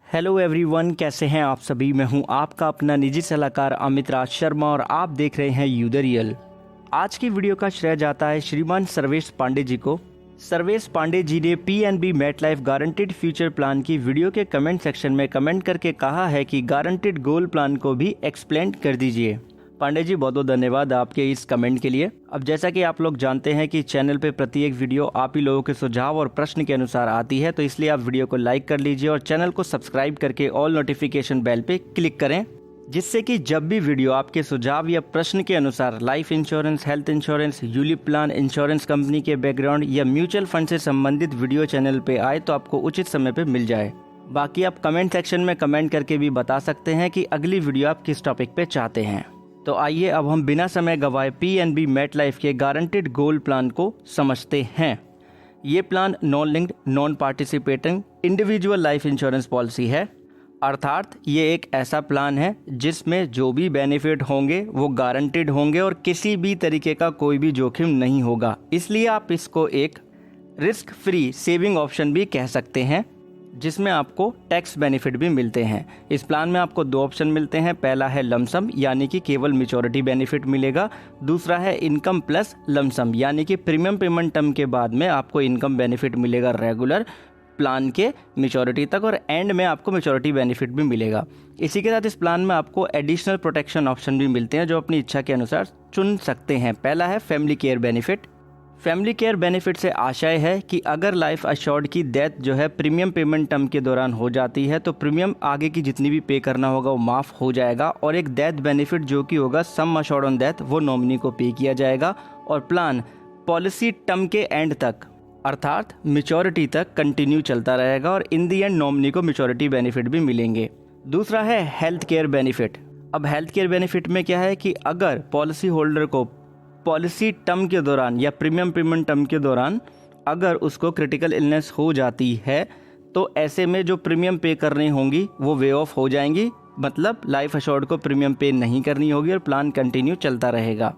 Hello everyone, कैसे हैं आप सभी। मैं हूं आपका अपना निजी सलाहकार अमित राज शर्मा और आप देख रहे हैं यू द रियल। आज की वीडियो का श्रेय जाता है श्रीमान सर्वेश पांडे जी को। सर्वेश पांडे जी ने PNB MetLife guaranteed future plan की वीडियो के कमेंट सेक्शन में कमेंट करके कहा है कि गारंटेड गोल प्लान को भी एक्सप्लेन कर दीजिए। पांडे जी, बहुत बहुत धन्यवाद आपके इस कमेंट के लिए। अब जैसा कि आप लोग जानते हैं कि चैनल पे प्रत्येक वीडियो आप ही लोगों के सुझाव और प्रश्न के अनुसार आती है, तो इसलिए आप वीडियो को लाइक कर लीजिए और चैनल को सब्सक्राइब करके ऑल नोटिफिकेशन बेल पे क्लिक करें, जिससे कि जब भी वीडियो आपके सुझाव या प्रश्न के अनुसार life insurance, health insurance, ULIP plan, insurance company के बैकग्राउंड या म्यूचुअल फंड से संबंधित वीडियो चैनल पे आए तो आपको उचित समय पे मिल जाए। बाकी आप कमेंट सेक्शन में कमेंट करके भी बता सकते हैं कि अगली वीडियो आप किस टॉपिक पे चाहते हैं। तो आइए अब हम बिना समय गवाए पीएनबी मेटलाइफ के गारंटेड गोल प्लान को समझते हैं। ये plan non linked, non participating individual life insurance policy है, अर्थात ये एक ऐसा प्लान है जिसमें जो भी बेनिफिट होंगे वो गारंटेड होंगे और किसी भी तरीके का कोई भी जोखिम नहीं होगा। इसलिए आप इसको एक रिस्क फ्री सेविंग ऑप्शन भी कह सकते हैं, जिसमें आपको टैक्स बेनिफिट भी मिलते हैं। इस प्लान में आपको दो ऑप्शन मिलते हैं। पहला है लमसम, यानी कि केवल मैच्योरिटी बेनिफिट मिलेगा। दूसरा है इनकम प्लस लमसम, यानी कि प्रीमियम पेमेंट टर्म के बाद में आपको इनकम बेनिफिट मिलेगा रेगुलर प्लान के मैच्योरिटी तक, और एंड में आपको मैच्योरिटी बेनिफिट भी मिलेगा। इसी के साथ इस प्लान में आपको एडिशनल प्रोटेक्शन ऑप्शन भी मिलते हैं जो अपनी इच्छा के अनुसार चुन सकते हैं। पहला है family care benefit. Family care benefit से आशय है कि अगर लाइफ अश्योर्ड की डेथ जो है प्रीमियम पेमेंट टर्म के दौरान हो जाती है तो प्रीमियम आगे की जितनी भी पे करना होगा वो माफ़ हो जाएगा, और एक डेथ बेनिफिट जो कि होगा सम अश्योर्ड ऑन डेथ वो नॉमिनी को पे किया जाएगा, और प्लान पॉलिसी टर्म के एंड तक अर्थात मैच्योरिटी तक कंटिन्यू चलता रहेगा, और इन दी एंड नॉमिनी को मैच्योरिटी बेनिफिट भी मिलेंगे। दूसरा है हेल्थ केयर बेनिफिट। अब हेल्थ केयर बेनिफिट में क्या है कि अगर पॉलिसी होल्डर को पॉलिसी टर्म के दौरान या प्रीमियम पेमेंट टर्म के दौरान अगर उसको क्रिटिकल इलनेस हो जाती है तो ऐसे में जो प्रीमियम पे करनी होंगी वो वे ऑफ हो जाएंगी, मतलब लाइफ अश्योर्ड को प्रीमियम पे नहीं करनी होगी और प्लान कंटिन्यू चलता रहेगा।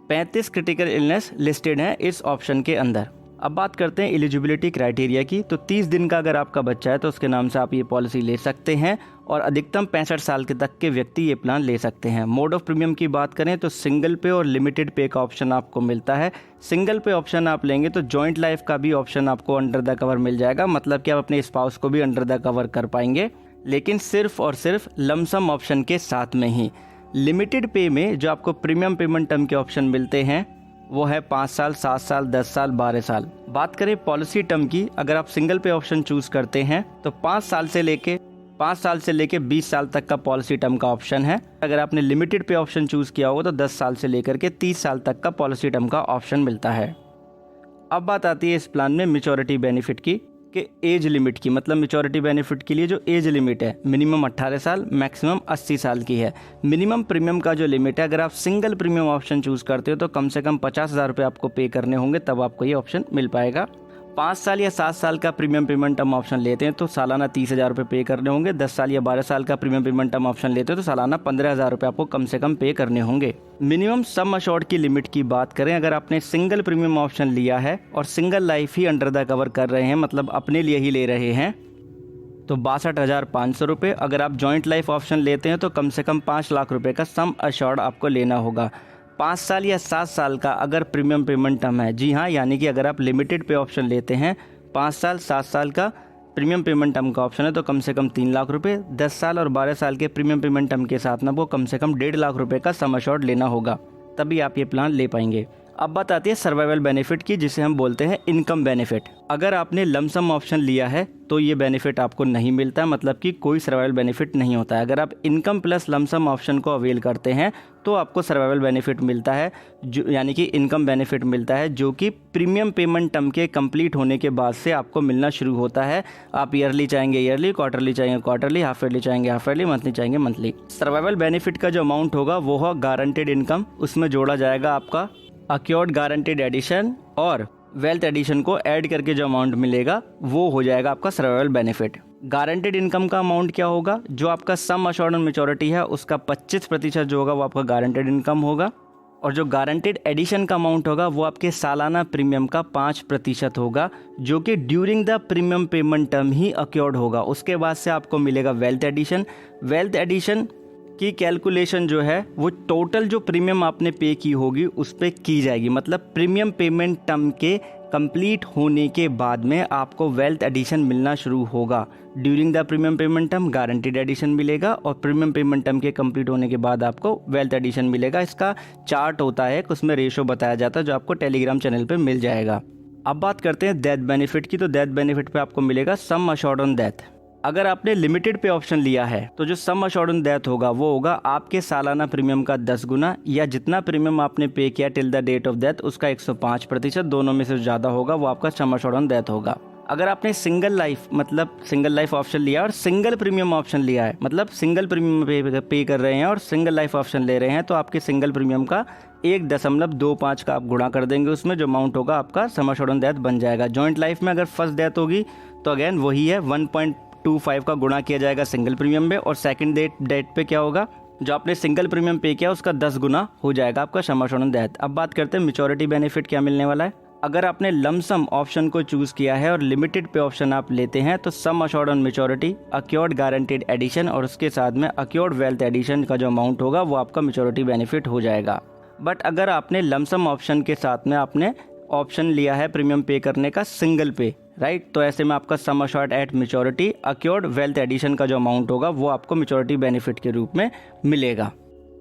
35 क्रिटिकल इलनेस लिस्टेड हैं इस ऑप्शन के अंदर। अब बात करते हैं एलिजिबिलिटी क्राइटेरिया की। तो 30 दिन का अगर आपका बच्चा है तो उसके नाम से आप ये पॉलिसी ले सकते हैं, और अधिकतम 65 साल के तक के व्यक्ति ये प्लान ले सकते हैं। मोड ऑफ प्रीमियम की बात करें तो सिंगल पे और लिमिटेड पे का ऑप्शन आपको मिलता है। सिंगल पे ऑप्शन आप लेंगे तो जॉइंट लाइफ का भी ऑप्शन आपको अंडर द कवर मिल जाएगा, मतलब कि आप अपने स्पाउस को भी अंडर द कवर कर पाएंगे, लेकिन सिर्फ और सिर्फ लमसम ऑप्शन के साथ में ही। लिमिटेड पे में जो आपको प्रीमियम पेमेंट टर्म के ऑप्शन मिलते हैं वो है 5 साल, 7 साल, 10 साल, 12 साल। बात करें पॉलिसी टर्म की, अगर आप सिंगल पे ऑप्शन चूज करते हैं तो 5 साल से लेके 20 साल तक का पॉलिसी टर्म का ऑप्शन है। अगर आपने लिमिटेड पे ऑप्शन चूज किया होगा तो 10 साल से लेकर के 30 साल तक का पॉलिसी टर्म का ऑप्शन मिलता है। अब बात आती है इस प्लान में मैच्योरिटी बेनिफिट की, कि एज लिमिट की, मतलब मैच्योरिटी बेनिफिट के लिए जो एज लिमिट है मिनिमम 18 साल, मैक्सिमम 80 साल की है। मिनिमम प्रीमियम का जो लिमिट है, अगर आप सिंगल प्रीमियम ऑप्शन चूज करते हो तो कम से कम 50,000 रुपये आपको पे करने होंगे, तब आपको ये ऑप्शन मिल पाएगा। 5 साल या 7 साल का प्रीमियम पेमेंट टर्म ऑप्शन लेते हैं तो सालाना 30,000 रुपये पे करने होंगे। 10 साल या 12 साल का प्रीमियम पेमेंट टर्म ऑप्शन लेते हैं तो सालाना 15,000 रुपये आपको कम से कम पे करने होंगे। मिनिमम सम अश्योर्ड की लिमिट की बात करें, अगर आपने सिंगल प्रीमियम ऑप्शन लिया है और single life he under the cover कर रहे हैं, मतलब अपने लिए ही ले रहे हैं, तो 62,500 रुपये। अगर आप जॉइंट लाइफ ऑप्शन लेते हैं तो कम से कम 5 लाख रुपये का सम अश्योर्ड आपको लेना होगा। 5 साल या 7 साल का अगर प्रीमियम पेमेंट टर्म है, जी हाँ, यानी कि अगर आप लिमिटेड पे ऑप्शन लेते हैं, 5 साल 7 साल का प्रीमियम पेमेंट टर्म का ऑप्शन है तो कम से कम 3 लाख रुपए। 10 साल और 12 साल के प्रीमियम पेमेंट टर्म के साथ में आपको कम से कम 1.5 लाख रुपए का सम अश्योर्ड लेना होगा, तभी आप ये प्लान ले पाएंगे। अब बात आती है सर्वाइवल बेनिफिट की, जिसे हम बोलते हैं इनकम बेनिफिट। अगर आपने लमसम ऑप्शन लिया है तो ये बेनिफिट आपको नहीं मिलता, मतलब कि कोई सर्वाइवल बेनिफिट नहीं होता है। अगर आप इनकम प्लस लमसम ऑप्शन को अवेल करते हैं तो आपको सर्वाइवल बेनिफिट मिलता है, जो यानी कि इनकम बेनिफिट मिलता है, जो कि प्रीमियम पेमेंट टर्म के कंप्लीट होने के बाद से आपको मिलना शुरू होता है। आप ईयरली चाहेंगे ईयरली, क्वार्टरली चाहेंगे क्वार्टरली, हाफ ईयरली चाहेंगे हाफ ईयरली, मंथली चाहेंगे मंथली। सर्वाइवल बेनिफिट का जो अमाउंट होगा वो है गारंटेड इनकम, उसमें जोड़ा जाएगा आपका अक्योर्ड गारंटेड एडिशन, और वेल्थ एडिशन को ऐड करके जो अमाउंट मिलेगा वो हो जाएगा आपका सर्वाइवल बेनिफिट। गारंटेड इनकम का अमाउंट क्या होगा, जो आपका सम अश्योर्ड ऑन मैच्योरिटी है उसका 25% जो होगा वो आपका गारंटेड इनकम होगा, और जो गारंटेड एडिशन का अमाउंट होगा वो आपके सालाना प्रीमियम का 5% होगा, जो कि during the premium payment term he accrued होगा। उसके बाद से आपको मिलेगा वेल्थ एडिशन। वेल्थ एडिशन की कैलकुलेशन जो है वो टोटल जो प्रीमियम आपने पे की होगी उस पर की जाएगी, मतलब प्रीमियम पेमेंट टर्म के कंप्लीट होने के बाद में आपको वेल्थ एडिशन मिलना शुरू होगा। During the premium payment term guaranteed addition मिलेगा और प्रीमियम पेमेंट टर्म के कंप्लीट होने के बाद आपको वेल्थ एडिशन मिलेगा। इसका चार्ट होता है, उसमें रेशो बताया जाता है जो आपको टेलीग्राम चैनल पे मिल जाएगा। अब बात करते हैं डेथ बेनिफिट की। तो डेथ बेनिफिट पे आपको मिलेगा सम अश्योर्ड ऑन डेथ। अगर आपने लिमिटेड पे ऑप्शन लिया है तो जो सम अश्योर्ड ऑन डेथ होगा वो होगा आपके सालाना प्रीमियम का 10 गुना, या जितना प्रीमियम आपने पे किया till the date of death उसका 105%, दोनों में से ज़्यादा होगा वो आपका सम अश्योर्ड ऑन डेथ होगा। अगर आपने सिंगल लाइफ ऑप्शन लिया और सिंगल प्रीमियम ऑप्शन लिया है, मतलब सिंगल प्रीमियम पे कर रहे हैं और सिंगल लाइफ ऑप्शन ले रहे हैं, तो आपके सिंगल प्रीमियम का 1.25 का आप गुणा कर देंगे, उसमें जो अमाउंट होगा आपका सम अश्योर्ड ऑन डेथ बन जाएगा। जॉइंट लाइफ में अगर फर्स्ट डेथ होगी तो अगेन वही है 1.25 का गुणा किया जाएगा सिंगल प्रीमियम में, और सेकंड डेट पे क्या होगा, जो आपने सिंगल प्रीमियम पे किया उसका 10 गुना हो जाएगा आपका सम अश्योर्ड ऑन डेथ। अब बात करते हैं मैच्योरिटी बेनिफिट क्या मिलने वाला है। अगर आपने लमसम ऑप्शन को चूज किया है और लिमिटेड पे ऑप्शन आप लेते हैं तो sum assured on maturity, accrued guaranteed addition और उसके साथ में अक्योर्ड वेल्थ एडिशन का जो अमाउंट होगा वो आपका मैच्योरिटी बेनिफिट हो जाएगा। बट अगर आपने लमसम ऑप्शन के साथ में आपने ऑप्शन लिया है प्रीमियम पे करने का सिंगल पे, राइट, तो ऐसे में आपका sum assured at maturity accrued wealth addition का जो अमाउंट होगा वो आपको मैच्योरिटी बेनिफिट के रूप में मिलेगा।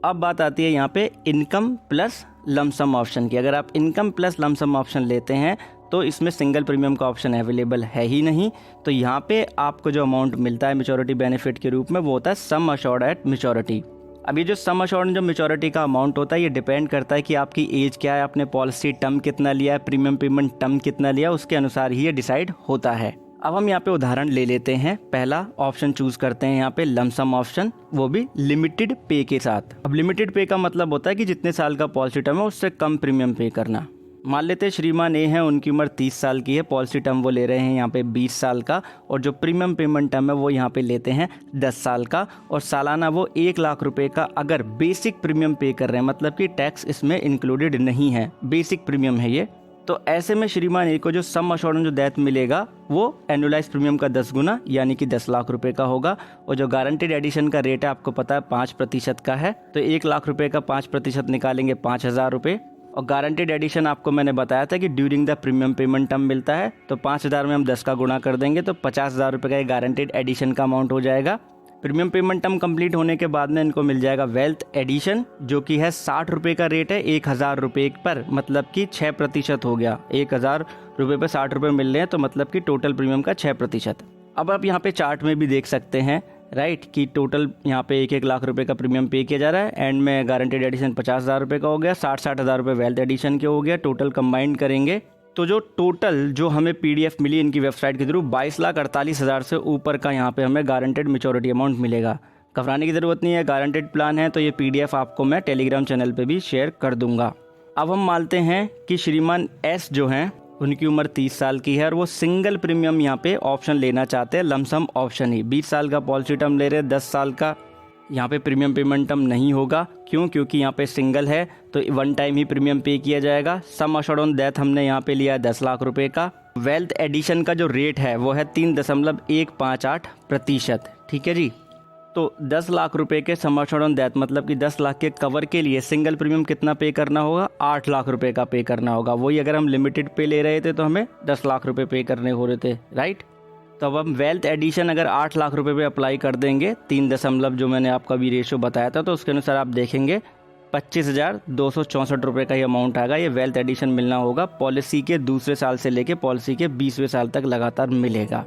अब बात आती है यहाँ पे इनकम प्लस लमसम ऑप्शन की। अगर आप इनकम प्लस लमसम ऑप्शन लेते हैं तो इसमें सिंगल प्रीमियम का ऑप्शन अवेलेबल है ही नहीं, तो यहाँ पे आपको जो अमाउंट मिलता है मैच्योरिटी बेनिफिट के रूप में वो होता है सम अश्योर्ड एट मैच्योरिटी। अब ये जो सम अश्योर्ड जो मैच्योरिटी का अमाउंट होता है ये डिपेंड करता है कि आपकी एज क्या है, आपने पॉलिसी टर्म कितना लिया है, प्रीमियम पेमेंट टर्म कितना लिया, उसके अनुसार ही ये डिसाइड होता है। अब हम यहाँ पे उदाहरण ले लेते हैं। पहला ऑप्शन चूज करते हैं यहाँ पे लमसम ऑप्शन, वो भी लिमिटेड पे के साथ। अब लिमिटेड पे का मतलब होता है कि जितने साल का पॉलिसी टर्म है उससे कम प्रीमियम पे करना। मान लेते हैं श्रीमान ए हैं, उनकी उम्र 30 साल की है, पॉलिसी टर्म वो ले रहे हैं यहाँ पे 20 साल का, और जो प्रीमियम पेमेंट टर्म है वो यहाँ पे लेते हैं 10 साल का, और सालाना वो 1 लाख रुपए का अगर बेसिक प्रीमियम पे कर रहे हैं, मतलब कि टैक्स इसमें इंक्लूडेड नहीं है, बेसिक प्रीमियम है ये। तो ऐसे में श्रीमान ए को जो सम अश्योर्ड जो डेथ मिलेगा वो एनुअलाइज प्रीमियम का 10 गुना यानी कि 10 लाख रुपए का होगा, और जो गारंटेड एडिशन का रेट है आपको पता है 5% का है, तो 1 लाख रुपए का 5% निकालेंगे 5,000 रुपये, और गारंटेड एडिशन आपको मैंने बताया था कि during the premium payment term मिलता है, तो 5,000 में हम 10 का गुणा कर देंगे तो 50,000 रुपये का गारंटेड एडिशन का अमाउंट हो जाएगा। प्रीमियम पेमेंट टर्म कंप्लीट होने के बाद में इनको मिल जाएगा वेल्थ एडिशन, जो कि है 60 रुपये का रेट है 1,000 रुपये पर, मतलब कि 6% हो गया। 1,000 रुपये पर 60 रुपये मिल रहे हैं तो मतलब कि टोटल प्रीमियम का 6%। अब आप यहाँ पे चार्ट में भी देख सकते हैं, राइट, कि टोटल यहाँ पे 1-1 लाख रुपए का प्रीमियम पे किया जा रहा है, एंड में गारंटेड एडिशन 50,000 रुपये का हो गया, 60,000 रुपये वेल्थ एडिशन के हो गया। टोटल कंबाइंड करेंगे तो जो टोटल जो हमें पीडीएफ मिली इनकी वेबसाइट के थ्रू 22,48,000 से ऊपर का यहाँ पे हमें गारंटेड मैच्योरिटी अमाउंट मिलेगा। घबराने की ज़रूरत नहीं है, गारंटेड प्लान है, तो ये पीडीएफ आपको मैं टेलीग्राम चैनल पे भी शेयर कर दूंगा। अब हम मानते हैं कि श्रीमान एस जो हैं उनकी उम्र 30 साल की है और वो सिंगल प्रीमियम यहाँ पे ऑप्शन लेना चाहते हैं, लमसम ऑप्शन ही। 20 साल का पॉलिसी टर्म ले रहे हैं, 10 साल का यहाँ पे प्रीमियम पेमेंट टर्म नहीं होगा, क्यों, क्योंकि यहाँ पे सिंगल है तो वन टाइम ही प्रीमियम पे किया जाएगा। सम अश्योर्ड ऑन डेथ हमने यहाँ पे लिया है 10 लाख रुपए का। वेल्थ एडिशन का जो रेट है वो है 3.158%, ठीक है जी। तो 10 लाख रुपए के सम अश्योर्ड ऑन डेथ मतलब कि 10 लाख के कवर के लिए सिंगल प्रीमियम कितना पे करना होगा, 8 लाख रुपए का पे करना होगा। वही अगर हम लिमिटेड पे ले रहे थे तो हमें 10 लाख रुपए पे करने हो रहे थे, राइट। तो अब हम वेल्थ एडिशन अगर 8 लाख रुपए पे अप्लाई कर देंगे, 3 जो मैंने आपका भी रेशियो बताया था, तो उसके अनुसार आप देखेंगे 25,264 रुपये का ये अमाउंट आएगा। ये वेल्थ एडिशन मिलना होगा, पॉलिसी के दूसरे साल से लेके पॉलिसी के 20वें साल तक लगातार मिलेगा।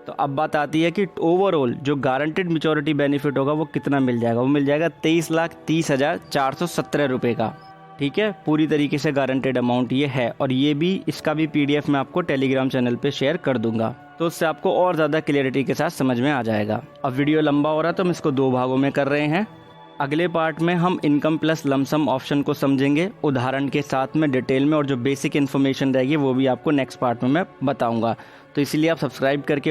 तो अब बात आती है कि ओवरऑल जो गारंटेड मैच्योरिटी बेनिफिट होगा वो कितना मिल जाएगा। वो मिल जाएगा 23,30,417 रुपये का, ठीक है। पूरी तरीके से गारंटेड अमाउंट ये है, और ये भी इसका भी पीडीएफ मैं आपको टेलीग्राम चैनल पे शेयर कर दूंगा, तो उससे आपको और ज़्यादा क्लियरिटी के साथ समझ में आ जाएगा। अब वीडियो लंबा हो रहा है तो हम इसको 2 भागों में कर रहे हैं। अगले पार्ट में हम इनकम प्लस लमसम ऑप्शन को समझेंगे उदाहरण के साथ में डिटेल में, और जो बेसिक इन्फॉर्मेशन रहेगी वो भी आपको नेक्स्ट पार्ट में मैं बताऊंगा। तो इसीलिए आप सब्सक्राइब करके